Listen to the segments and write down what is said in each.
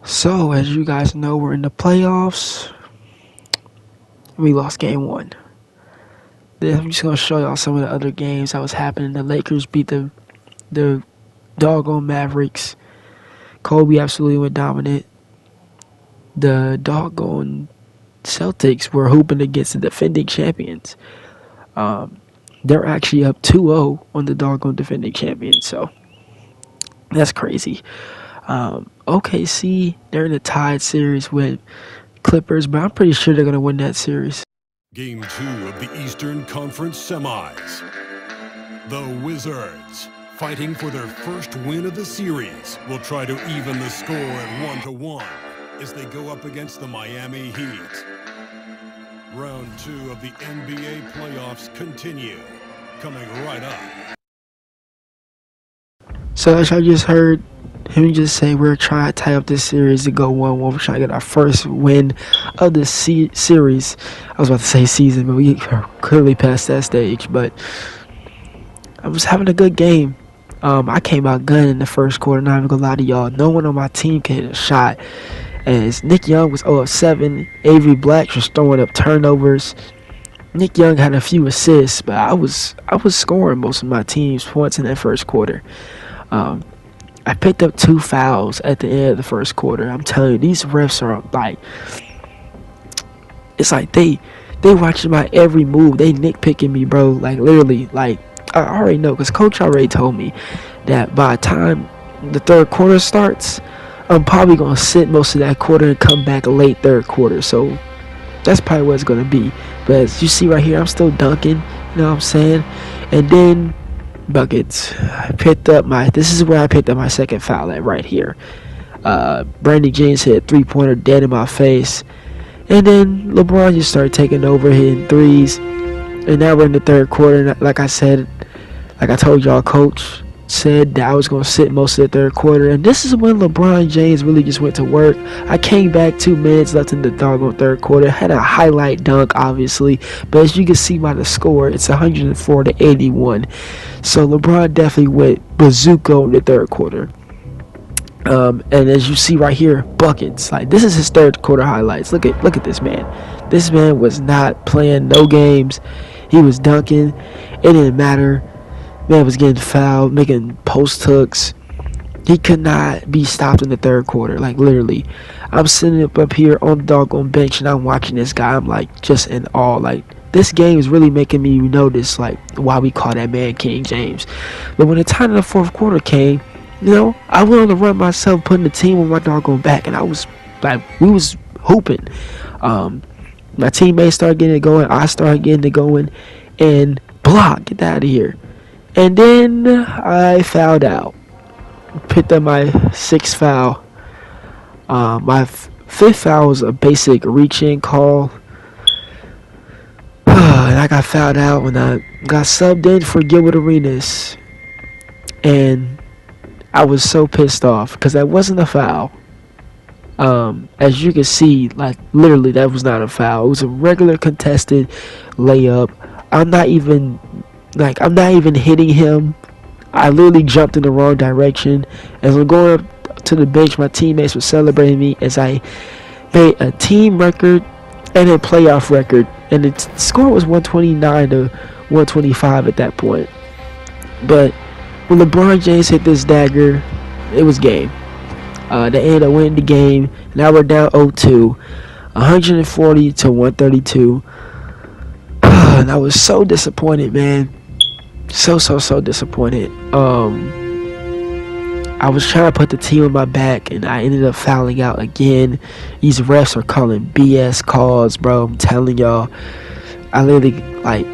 So, as you guys know, we're in the playoffs. We lost game one. Then I'm just gonna show y'all some of the other games that was happening. The Lakers beat the doggone Mavericks. Kobe absolutely went dominant. The doggone Celtics were hooping against the defending champions. They're actually up 2-0 on the doggone defending champions. So that's crazy. OKC, they're in a tied series with Clippers, but I'm pretty sure they're gonna win that series. Game 2 of the Eastern Conference Semis. The Wizards, fighting for their first win of the series, will try to even the score at 1-1 as they go up against the Miami Heat. Round 2 of the NBA playoffs continue, coming right up. So as I just heard him just say, we're trying to tie up this series to go 1-1. We're trying to get our first win of the series. I was about to say season, but we are clearly past that stage. But I was having a good game. I came out gunning in the first quarter. Not even gonna lie to y'all. No one on my team can hit a shot. As Nick Young was 0 of 7. Avery Black was throwing up turnovers. Nick Young had a few assists, but I was scoring most of my team's points in that first quarter. I picked up 2 fouls at the end of the first quarter. I'm telling you, these refs are like, it's like they watching my every move. They nitpicking me, bro. Like literally, like I already know, because Coach already told me that by the time the third quarter starts, I'm probably gonna sit most of that quarter and come back late third quarter. So that's probably what it's gonna be. But as you see right here, I'm still dunking. You know what I'm saying? And then buckets. This is where I picked up my second foul at right here. Brandon James hit a 3-pointer dead in my face. And then LeBron just started taking over, hitting threes. And now we're in the third quarter. Like I said, like I told y'all, Coach said that I was going to sit most of the third quarter. And this is when LeBron James really just went to work. I came back 2 minutes left in the doggone third quarter. Had a highlight dunk, obviously. But as you can see by the score, it's 104-81. So LeBron definitely went bazooka in the third quarter. And as you see right here, buckets. Like, this is his third quarter highlights. Look at this man. This man was not playing no games. He was dunking. It didn't matter. Man was getting fouled, making post hooks. He could not be stopped in the third quarter. Like, literally. I'm sitting up here on the doggone bench and I'm watching this guy. I'm like just in awe. Like, this game is really making me notice like why we call that man King James. But when the time of the fourth quarter came, you know, I went on the run myself, putting the team on my doggone back, and I was like, we was hooping. My teammates started getting it going. I started getting it going, and block, get out of here. And then I fouled out. Picked up my 6th foul. My 5th foul was a basic reach-in call. And I got fouled out when I got subbed in for Gilbert Arenas. And I was so pissed off because that wasn't a foul. As you can see, like literally that was not a foul. It was a regular contested layup. I'm not even hitting him. I literally jumped in the wrong direction. As I'm going up to the bench, my teammates were celebrating me as I made a team record and a playoff record. And the score was 129-125 at that point. But when LeBron James hit this dagger, it was game. They ended up winning the game. Now we're down 0-2, 140-132. And I was so disappointed, man. So disappointed. I was trying to put the team on my back, and I ended up fouling out again. These refs are calling BS calls, bro. I'm telling y'all. I literally, like,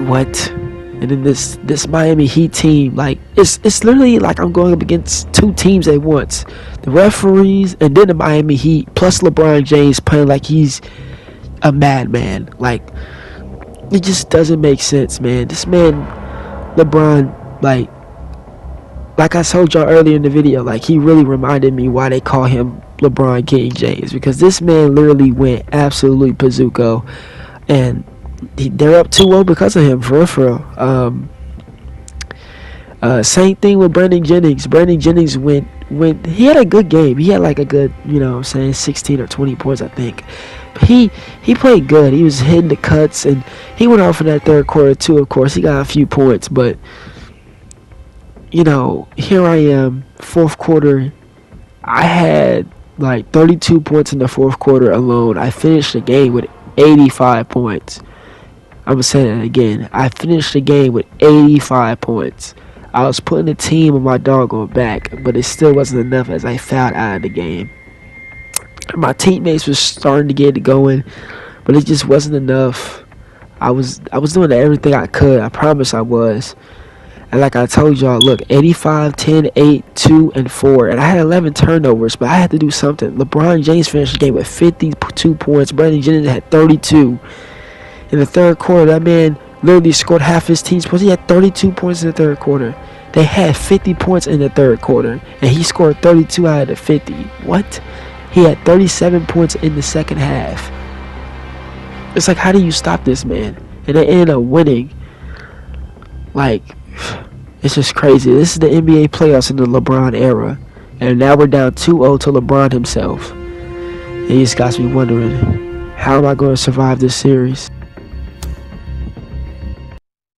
what? And then this Miami Heat team, like, it's literally like I'm going up against 2 teams at once. The referees and then the Miami Heat, plus LeBron James playing like he's a madman. Like, it just doesn't make sense, man. This man, LeBron, like I told y'all earlier in the video, like, he really reminded me why they call him LeBron King James. Because this man literally went absolutely bazooka. And they're up 2-0 because of him, for real. Same thing with Brandon Jennings. Brandon Jennings went when he had a good game. He had like a good, you know what I'm saying, 16 or 20 points, I think. But he played good. He was hitting the cuts, and he went off in that third quarter too, of course. He got a few points, but, you know, here I am, fourth quarter. I had like 32 points in the fourth quarter alone. I finished the game with 85 points. I'm going to say that again. I finished the game with 85 points. I was putting the team on my doggone back, but it still wasn't enough as I fouled out of the game. My teammates were starting to get it going, but it just wasn't enough. I was doing everything I could. I promise I was. And like I told y'all, look, 85, 10, 8, 2, and 4. And I had 11 turnovers, but I had to do something. LeBron James finished the game with 52 points. Brandon Jennings had 32. In the third quarter, that man literally scored half his team's points. He had 32 points in the third quarter. They had 50 points in the third quarter, and he scored 32 out of the 50. What? He had 37 points in the second half. It's like, how do you stop this man? And they ended up winning. Like, it's just crazy. This is the NBA playoffs in the LeBron era. And now we're down 2-0 to LeBron himself. And it just got me wondering, how am I going to survive this series?